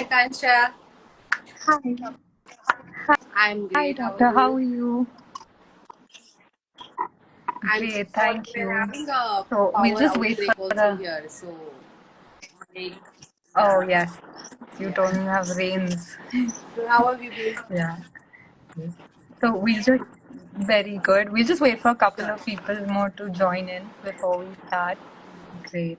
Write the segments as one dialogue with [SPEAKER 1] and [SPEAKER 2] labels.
[SPEAKER 1] Akansha.
[SPEAKER 2] Hi,
[SPEAKER 1] I'm
[SPEAKER 2] hi,
[SPEAKER 1] great. How are
[SPEAKER 2] doctor. How
[SPEAKER 1] you?
[SPEAKER 2] are you?
[SPEAKER 1] I'm so
[SPEAKER 2] Great,
[SPEAKER 1] sorry.
[SPEAKER 2] thank
[SPEAKER 1] We're
[SPEAKER 2] you.
[SPEAKER 1] having a
[SPEAKER 2] So we'll
[SPEAKER 1] power
[SPEAKER 2] just wait for
[SPEAKER 1] outbreak also
[SPEAKER 2] the.
[SPEAKER 1] here. Like,
[SPEAKER 2] Oh
[SPEAKER 1] yeah,
[SPEAKER 2] yes, you
[SPEAKER 1] yeah.
[SPEAKER 2] told me you have rains.
[SPEAKER 1] So how have you been?
[SPEAKER 2] Yeah. So we'll just very good. We'll just wait for a couple
[SPEAKER 1] Sure.
[SPEAKER 2] of people more to join in before we start. Great.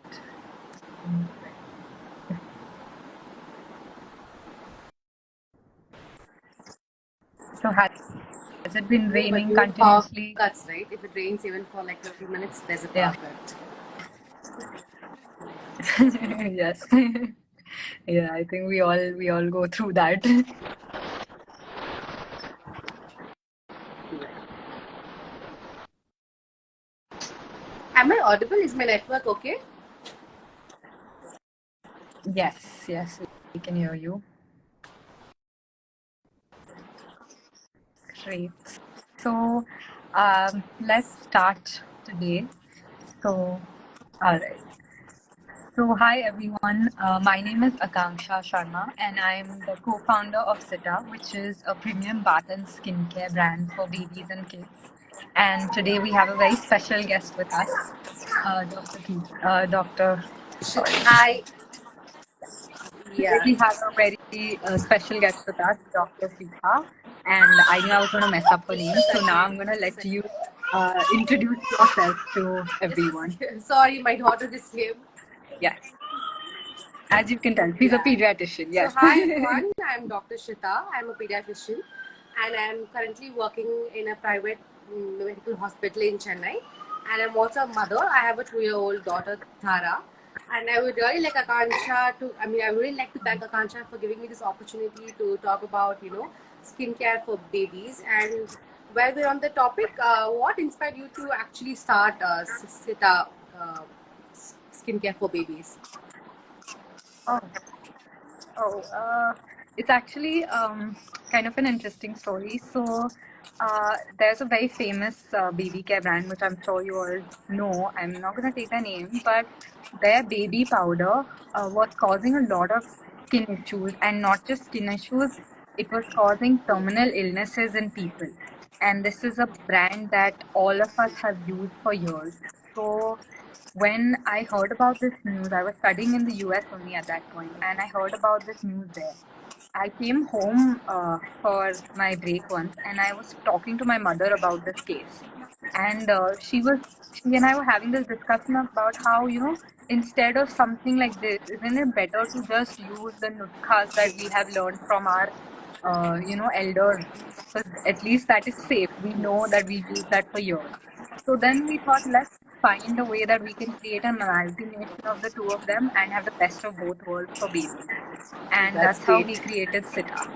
[SPEAKER 2] So has it been
[SPEAKER 1] No, but
[SPEAKER 2] raining
[SPEAKER 1] you know the power
[SPEAKER 2] continuously?
[SPEAKER 1] cuts, right? If it rains even for like 30 minutes, there's a
[SPEAKER 2] Yeah.
[SPEAKER 1] power cut.
[SPEAKER 2] Yes. Yeah, I think we all go through that.
[SPEAKER 1] Am I audible? Is my network okay?
[SPEAKER 2] Yes, we can hear you. Great. So, let's start today. So, all right. So, hi everyone. My name is Akanksha Sharma, and I'm the co-founder of Citta, which is a premium bath and skincare brand for babies and kids. And today we have a very special guest with us, Dr. Sorry.
[SPEAKER 1] Hi.
[SPEAKER 2] Today
[SPEAKER 1] Yeah.
[SPEAKER 2] we have a very special guest with us, Dr. Shritha, and I knew I was going to mess up her name,
[SPEAKER 1] Just a
[SPEAKER 2] so now
[SPEAKER 1] second.
[SPEAKER 2] I'm going to
[SPEAKER 1] Just a
[SPEAKER 2] let
[SPEAKER 1] second.
[SPEAKER 2] you introduce yourself to
[SPEAKER 1] Just a
[SPEAKER 2] everyone.
[SPEAKER 1] second. Sorry, my daughter just came.
[SPEAKER 2] Yes, as you can tell, she's a
[SPEAKER 1] Yeah.
[SPEAKER 2] pediatrician.
[SPEAKER 1] So,
[SPEAKER 2] Yes.
[SPEAKER 1] hi everyone, I'm Dr. Shritha. I'm a pediatrician and I'm currently working in a private medical hospital in Chennai. And I'm also a mother. I have a 2-year-old daughter, Thara. And I would really like Akansha to, I would really like to thank Akansha for giving me this opportunity to talk about, skincare for babies. And while we're on the topic, what inspired you to actually start Citta skincare for babies?
[SPEAKER 2] Oh, oh, it's actually kind of an interesting story. So, there's a very famous baby care brand, which I'm sure you all know. I'm not going to take the name, but their baby powder was causing a lot of skin issues, and not just skin issues, it was causing terminal illnesses in people. And this is a brand that all of us have used for years. So, when I heard about this news, I was studying in the US only at that point, and I heard about this news there. I came home for my break once, and I was talking to my mother about this case. And she and I were having this discussion about how, instead of something like this, isn't it better to just use the nutkhas that we have learned from our, elders? Because at least that is safe. We know that we've used that for years. So then we thought, let's find a way that we can create an amalgamation of the two of them and have the best of both worlds for babies. And
[SPEAKER 1] That's
[SPEAKER 2] that's how
[SPEAKER 1] great.
[SPEAKER 2] we created Citta,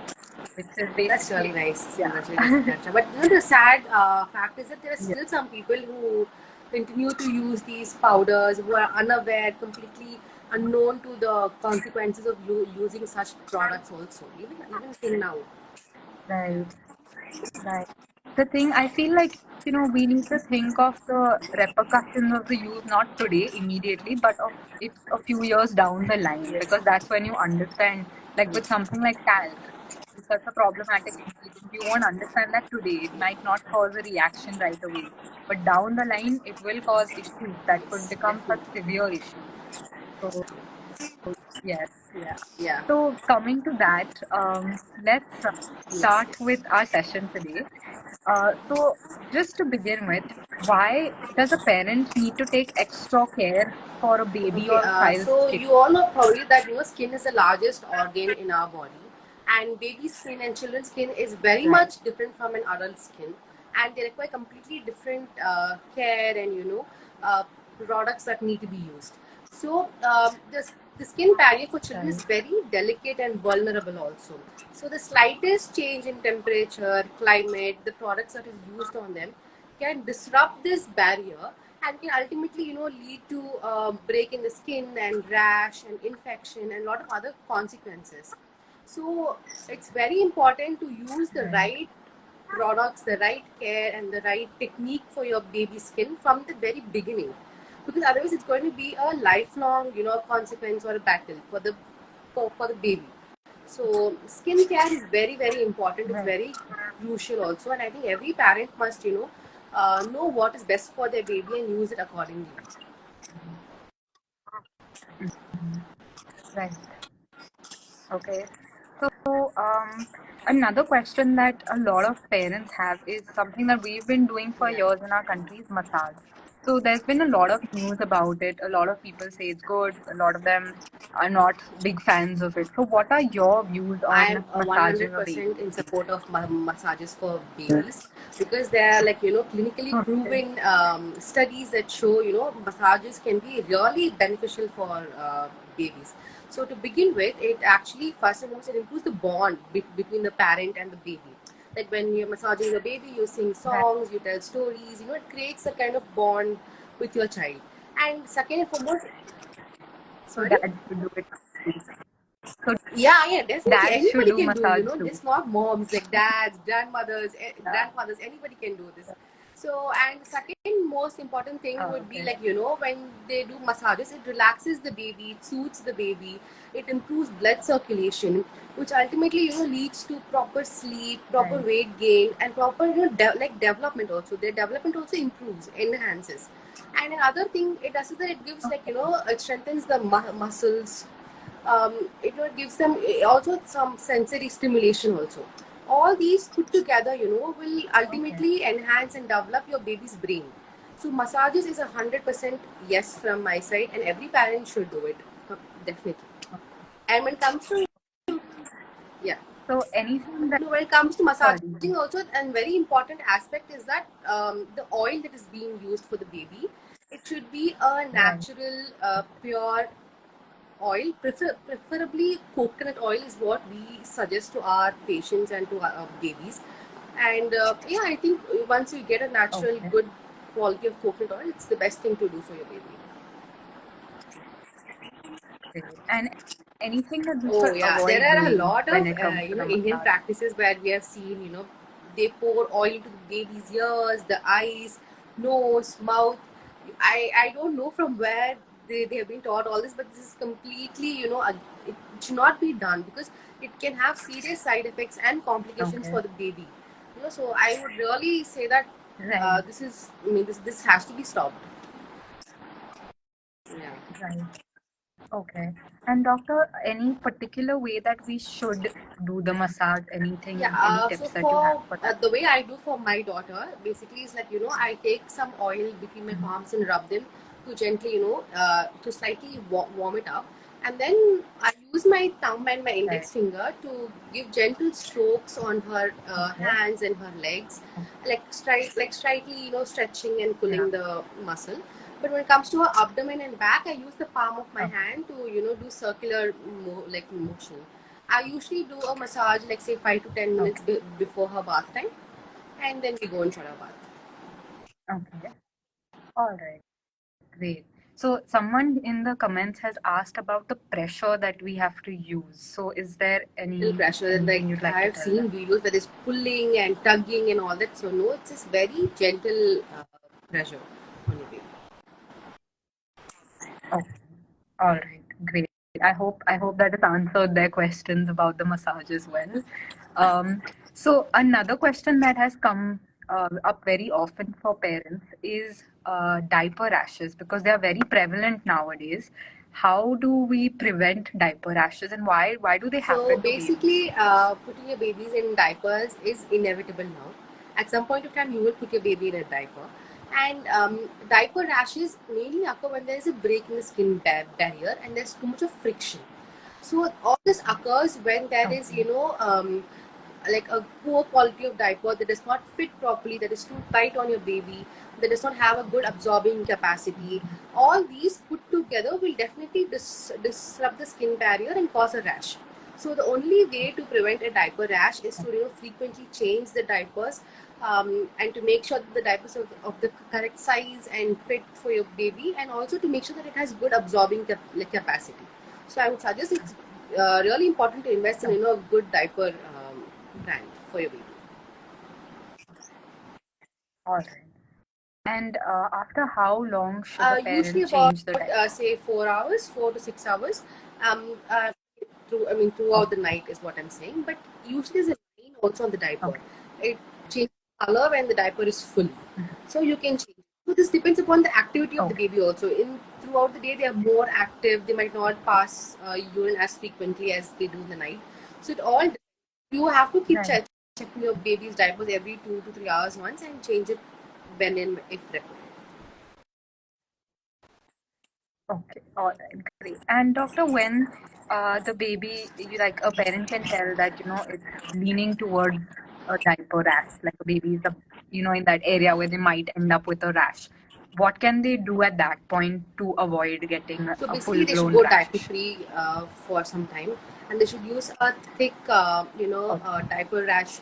[SPEAKER 2] which is
[SPEAKER 1] That's really
[SPEAKER 2] basically,
[SPEAKER 1] nice.
[SPEAKER 2] yeah.
[SPEAKER 1] That's really nice, Akansha. But the sad fact is that there are
[SPEAKER 2] Yeah.
[SPEAKER 1] still some people who continue to use these powders who are unaware, completely unknown to the consequences of using such products. Also, even till now.
[SPEAKER 2] Right, right. The thing I feel like, we need to think of the repercussions of the use not today, immediately, but of it's a few years down the line,
[SPEAKER 1] Yes.
[SPEAKER 2] because that's when you understand, like with
[SPEAKER 1] Yes.
[SPEAKER 2] something like talc, it's such a problematic ingredient. You won't understand that today. It might not cause a reaction right away, but down the line, it will cause issues that could
[SPEAKER 1] Yes.
[SPEAKER 2] become such
[SPEAKER 1] Definitely.
[SPEAKER 2] severe issues. So, yes, yeah.
[SPEAKER 1] Yeah.
[SPEAKER 2] So, coming to that, let's
[SPEAKER 1] Yes.
[SPEAKER 2] start with our session today. So, just to begin with, why does a parent need to take extra care for a baby
[SPEAKER 1] Okay,
[SPEAKER 2] or a child's
[SPEAKER 1] so
[SPEAKER 2] skin?
[SPEAKER 1] you all know probably that skin is the largest organ in our body, and baby skin and children's skin is very
[SPEAKER 2] Right,
[SPEAKER 1] much different from an adult skin, and they require completely different care and uh, products that need to be used. So the skin barrier for children
[SPEAKER 2] right,
[SPEAKER 1] is very delicate and vulnerable also. So the slightest change in temperature, climate, the products that is used on them can disrupt this barrier and can ultimately lead to break in the skin and rash and infection and a lot of other consequences. So it's very important to use the
[SPEAKER 2] right,
[SPEAKER 1] right products, the right care and the right technique for your baby skin from the very beginning, because otherwise it's going to be a lifelong consequence or a battle for the baby. So skin care is very, very important. It's
[SPEAKER 2] Right.
[SPEAKER 1] very crucial also, and I think every parent must, know what is best for their baby and use it accordingly.
[SPEAKER 2] Right. Okay. So, another question that a lot of parents have is something that we've been doing for
[SPEAKER 1] Yeah.
[SPEAKER 2] years in our country is massage. So, there's been a lot of news about it. A lot of people say it's good. A lot of them are not big fans of it. So, what are your views
[SPEAKER 1] I am
[SPEAKER 2] on massaging a
[SPEAKER 1] 100%
[SPEAKER 2] baby?
[SPEAKER 1] in support of massages for babies because they are, like, clinically
[SPEAKER 2] Okay.
[SPEAKER 1] proven studies that show, massages can be really beneficial for babies. So to begin with, it actually first and foremost it improves the bond between the parent and the baby. Like when you're massaging the baby, you sing
[SPEAKER 2] Right.
[SPEAKER 1] songs, you tell stories. It creates a kind of bond with your child. And second and foremost,
[SPEAKER 2] So,
[SPEAKER 1] sorry.
[SPEAKER 2] dads should do it too. So,
[SPEAKER 1] Yeah, definitely.
[SPEAKER 2] dads should
[SPEAKER 1] Anybody
[SPEAKER 2] do
[SPEAKER 1] can do,
[SPEAKER 2] massage too.
[SPEAKER 1] just not moms, like dads, grandmothers,
[SPEAKER 2] Yeah.
[SPEAKER 1] grandfathers, anybody can do this. So, and second most important thing
[SPEAKER 2] Oh,
[SPEAKER 1] would be,
[SPEAKER 2] okay.
[SPEAKER 1] like, when they do massages, it relaxes the baby, it soothes the baby, it improves blood circulation, which ultimately, leads to proper sleep, proper
[SPEAKER 2] Right.
[SPEAKER 1] weight gain, and proper, like development also. Their development also improves, enhances. And another thing it does is that it gives, like, it strengthens the muscles. It gives them also some sensory stimulation also. All these put together, will
[SPEAKER 2] Okay.
[SPEAKER 1] ultimately enhance and develop your baby's brain. So massages is 100% yes from my side, and every parent should do it. Definitely. And when it comes to, yeah,
[SPEAKER 2] So, anything that,
[SPEAKER 1] when it comes to
[SPEAKER 2] sorry.
[SPEAKER 1] massaging also, and very important aspect is that the oil that is being used for the baby, it should be a
[SPEAKER 2] Right.
[SPEAKER 1] natural, pure oil. Preferably coconut oil is what we suggest to our patients and to our babies. And yeah, I think once you get a natural
[SPEAKER 2] Okay.
[SPEAKER 1] good quality of coconut oil, it's the best thing to do for your baby.
[SPEAKER 2] Great. And anything that we
[SPEAKER 1] Oh
[SPEAKER 2] should
[SPEAKER 1] yeah, there
[SPEAKER 2] avoid
[SPEAKER 1] are a
[SPEAKER 2] doing
[SPEAKER 1] lot
[SPEAKER 2] when
[SPEAKER 1] of
[SPEAKER 2] it comes to the
[SPEAKER 1] Indian
[SPEAKER 2] massage.
[SPEAKER 1] practices where we have seen, they pour oil into the baby's ears, the eyes, nose, mouth. I don't know from where they have been taught all this, but this is completely, it should not be done because it can have serious side effects and complications
[SPEAKER 2] Okay.
[SPEAKER 1] for the baby. So I would really say that
[SPEAKER 2] Right.
[SPEAKER 1] this has to be stopped. Yeah.
[SPEAKER 2] Right. Okay. And doctor, any particular way that we should do the massage?
[SPEAKER 1] Yeah,
[SPEAKER 2] Any
[SPEAKER 1] so
[SPEAKER 2] tips that you have
[SPEAKER 1] for
[SPEAKER 2] for that?
[SPEAKER 1] the way I do for my daughter, basically is like, I take some oil between my palms and rub them to gently, to slightly warm it up. And then I use my thumb and my
[SPEAKER 2] Right.
[SPEAKER 1] index finger to give gentle strokes on her
[SPEAKER 2] Okay.
[SPEAKER 1] hands and her legs, like slightly, stretching and
[SPEAKER 2] Yeah.
[SPEAKER 1] pulling the muscle. But when it comes to her abdomen and back, I use the palm of my
[SPEAKER 2] Okay.
[SPEAKER 1] hand to, do circular motion. I usually do a massage, like say 5 to 10 minutes
[SPEAKER 2] Okay.
[SPEAKER 1] before her bath time, and then we go in for a bath.
[SPEAKER 2] Okay. All right. Great. So someone in the comments has asked about the pressure that we have to use. So is there
[SPEAKER 1] Little pressure, like
[SPEAKER 2] anything you'd like to
[SPEAKER 1] I've
[SPEAKER 2] tell them?
[SPEAKER 1] seen videos where there's pulling and tugging and all that. So no, it's just very gentle pressure on your baby.
[SPEAKER 2] Oh, all right, great. I hope that has answered their questions about the massage as well. So another question that has come up very often for parents is diaper rashes because they are very prevalent nowadays. How do we prevent diaper rashes and why do they
[SPEAKER 1] So
[SPEAKER 2] happen to babies?
[SPEAKER 1] basically, putting your babies in diapers is inevitable now. At some point of time, you will put your baby in a diaper. And diaper rashes mainly occur when there is a break in the skin barrier and there's too much of friction. So all this occurs when there is,
[SPEAKER 2] Okay.
[SPEAKER 1] like a poor quality of diaper that does not fit properly, that is too tight on your baby, that does not have a good absorbing capacity. All these put together will definitely disrupt the skin barrier and cause a rash. So the only way to prevent a diaper rash is to, frequently change the diapers, and to make sure that the diapers are of the correct size and fit for your baby, and also to make sure that it has good absorbing capacity. So I would suggest it's really important to invest in,
[SPEAKER 2] Okay.
[SPEAKER 1] a good diaper brand for your baby.
[SPEAKER 2] All right. And after how long should a
[SPEAKER 1] Usually
[SPEAKER 2] parent
[SPEAKER 1] about
[SPEAKER 2] change the diaper?
[SPEAKER 1] say 4 hours, 4 to 6 hours. Um, uh, throughout
[SPEAKER 2] Oh,
[SPEAKER 1] the night is what I'm saying. But usually there's a line also on the diaper.
[SPEAKER 2] okay.
[SPEAKER 1] It changes color when the diaper is full, so you can change. So this depends upon the activity of the
[SPEAKER 2] Okay.
[SPEAKER 1] baby also. In throughout the day, they are more active. They might not pass urine as frequently as they do in the night. So it all you have to keep
[SPEAKER 2] Right.
[SPEAKER 1] checking your baby's diapers every 2 to 3 hours once and change it when and if required.
[SPEAKER 2] Okay, all right, great. And doctor, when the baby, like a parent can tell that it's leaning towards a diaper rash, like a baby is, in that area where they might end up with a rash. What can they do at that point to avoid getting
[SPEAKER 1] So
[SPEAKER 2] a
[SPEAKER 1] basically, they should
[SPEAKER 2] full-blown
[SPEAKER 1] go diaper
[SPEAKER 2] rash?
[SPEAKER 1] free for some time, and they should use a thick,
[SPEAKER 2] Okay,
[SPEAKER 1] diaper rash.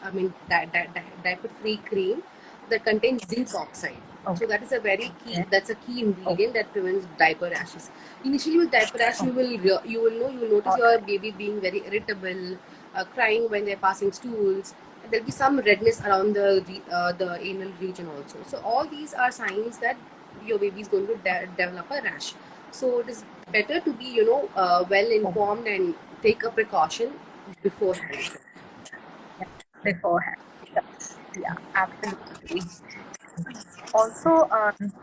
[SPEAKER 1] Diaper free cream that contains zinc oxide. So
[SPEAKER 2] okay,
[SPEAKER 1] that is a very key.
[SPEAKER 2] okay,
[SPEAKER 1] That's a key
[SPEAKER 2] okay,
[SPEAKER 1] ingredient that prevents diaper rashes. Initially, with diaper rash,
[SPEAKER 2] okay,
[SPEAKER 1] you will notice
[SPEAKER 2] all
[SPEAKER 1] your
[SPEAKER 2] right,
[SPEAKER 1] baby being very irritable, crying when they're passing stools. There'll be some redness around the anal region also. So all these are signs that your baby is going to develop a rash. So it is better to be, well
[SPEAKER 2] okay,
[SPEAKER 1] informed and take a precaution beforehand.
[SPEAKER 2] yeah, beforehand. Yeah, yeah, absolutely. Also,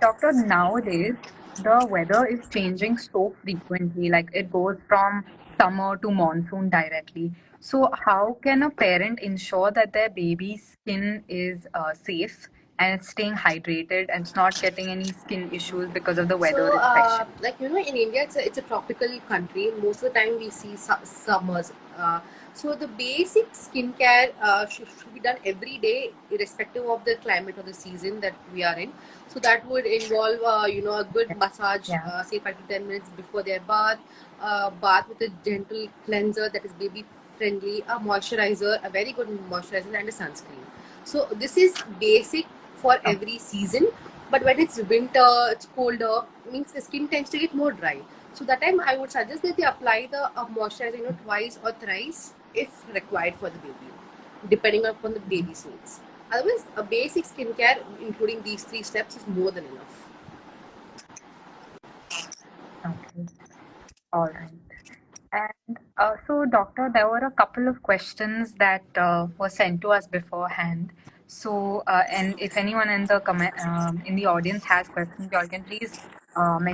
[SPEAKER 2] doctor, nowadays the weather is changing so frequently, like it goes from summer to monsoon directly. So, how can a parent ensure that their baby's skin is safe and it's staying hydrated and it's not getting any skin issues because of the weather,
[SPEAKER 1] So,
[SPEAKER 2] especially?
[SPEAKER 1] in India, it's a tropical country. Most of the time, we see summers. So, the basic skincare should be done every day, irrespective of the climate or the season that we are in. So, that would involve, a good massage,
[SPEAKER 2] Yeah.
[SPEAKER 1] say 5 to 10 minutes before their bath, bath with a gentle cleanser that is baby friendly, a moisturizer, a very good moisturizer, and a sunscreen. So, this is basic for
[SPEAKER 2] Okay.
[SPEAKER 1] every season, but when it's winter, it's colder, means the skin tends to get more dry. So that time I would suggest that they apply the moisturizer, twice or thrice if required for the baby, depending upon the
[SPEAKER 2] Mhm.
[SPEAKER 1] baby's needs. Otherwise, a basic skincare, including these 3 steps, is more than enough.
[SPEAKER 2] Okay. All right. And so, doctor, there were a couple of questions that were sent to us beforehand. So, and if anyone in the audience has questions, you all can please mention